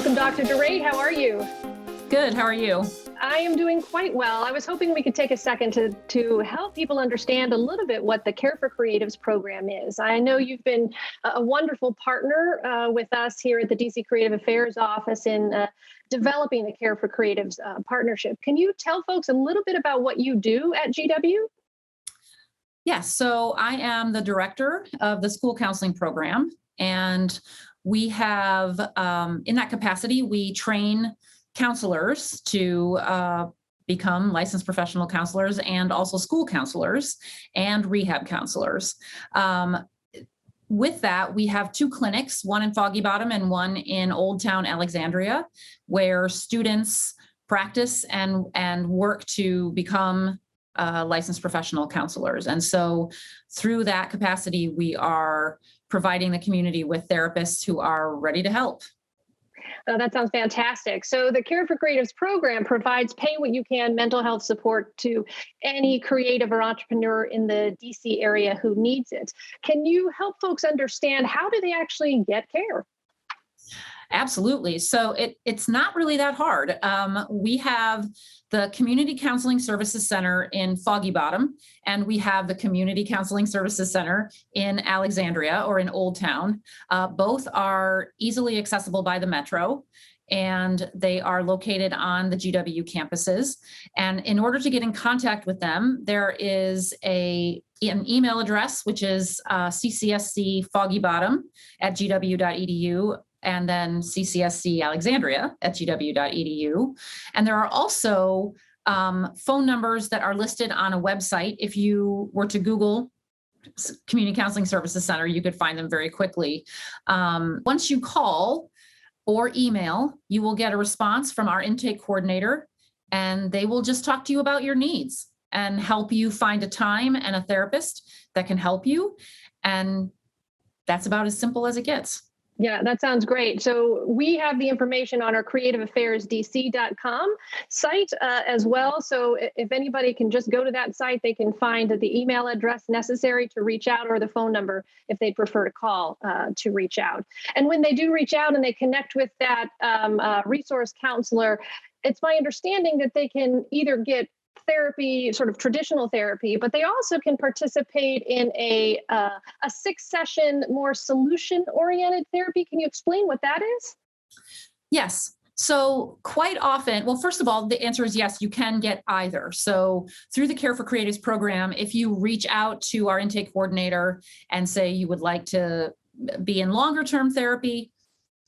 Welcome, Dr. DeRay. How are you? Good. How are you? I am doing quite well. I was hoping we could take a second to help people understand a little bit what the Care for Creatives program is. I know you've been a wonderful partner with us here at the DC Creative Affairs Office in developing the Care for Creatives partnership. Can you tell folks a little bit about what you do at GW? Yes. So I am the director of the school counseling program, and we have, in that capacity, we train counselors to become licensed professional counselors and also school counselors and rehab counselors. With that, we have two clinics, one in Foggy Bottom and one in Old Town Alexandria, where students practice and work to become licensed professional counselors. And so through that capacity, we are providing the community with therapists who are ready to help. That sounds fantastic. So the Care for Creatives program provides pay what you can mental health support to any creative or entrepreneur in the DC area who needs it. Can you help folks understand how do they actually get care? Absolutely. So it's not really that hard. We have the Community Counseling Services Center in Foggy Bottom, and we have the Community Counseling Services Center in Alexandria or in Old Town. Both are easily accessible by the Metro, and they are located on the GW campuses. And in order to get in contact with them, there is an email address, which is ccscfoggybottom@gw.edu. And then ccscalexandria@gw.edu. And there are also phone numbers that are listed on a website. If you were to Google Community Counseling Services Center, you could find them very quickly. Once you call or email, you will get a response from our intake coordinator, and they will just talk to you about your needs and help you find a time and a therapist that can help you. And that's about as simple as it gets. Yeah, that sounds great. So we have the information on our creativeaffairsdc.com site as well. So if anybody can just go to that site, they can find the email address necessary to reach out or the phone number if they prefer to call to reach out. And when they do reach out and they connect with that resource counselor, it's my understanding that they can either get therapy, sort of traditional therapy, but they also can participate in a 6-session, more solution-oriented therapy. Can you explain what that is? Yes. So quite often, well, first of all, the answer is yes, you can get either. So through the Care for Creatives program, if you reach out to our intake coordinator and say you would like to be in longer-term therapy,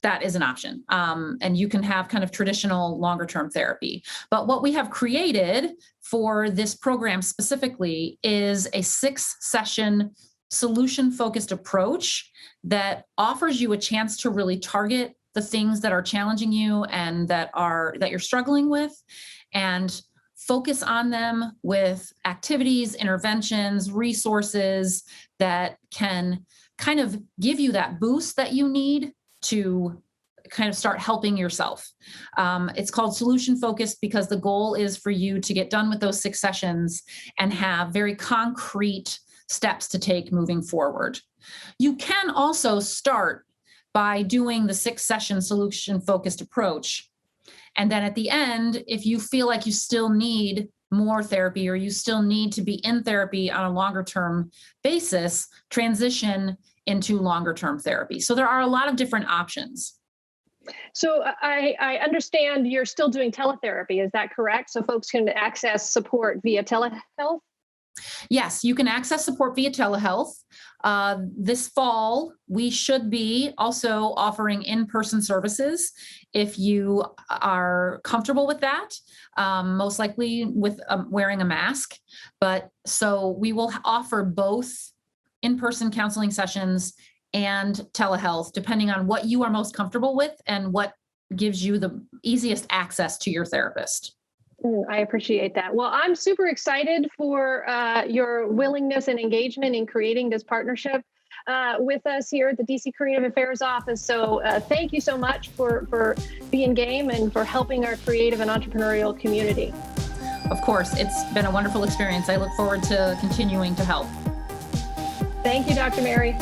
that is an option. And you can have kind of traditional longer-term therapy. But what we have created for this program specifically is a 6-session solution-focused approach that offers you a chance to really target the things that are challenging you and that you're struggling with, and focus on them with activities, interventions, resources that can kind of give you that boost that you need to kind of start helping yourself. It's called solution focused because the goal is for you to get done with those 6 sessions and have very concrete steps to take moving forward. You can also start by doing the 6-session solution focused approach. And then at the end, if you feel like you still need more therapy or you still need to be in therapy on a longer term basis, transition into longer term therapy. So there are a lot of different options. So I understand you're still doing teletherapy. Is that correct? So folks can access support via telehealth? Yes, you can access support via telehealth. This fall, we should be also offering in-person services if you are comfortable with that, most likely with wearing a mask. But so we will offer both in-person counseling sessions and telehealth, depending on what you are most comfortable with and what gives you the easiest access to your therapist. I appreciate that. Well, I'm super excited for your willingness and engagement in creating this partnership with us here at the DC Creative Affairs Office. So thank you so much for being game and for helping our creative and entrepreneurial community. Of course, it's been a wonderful experience. I look forward to continuing to help. Thank you, Dr. Mary.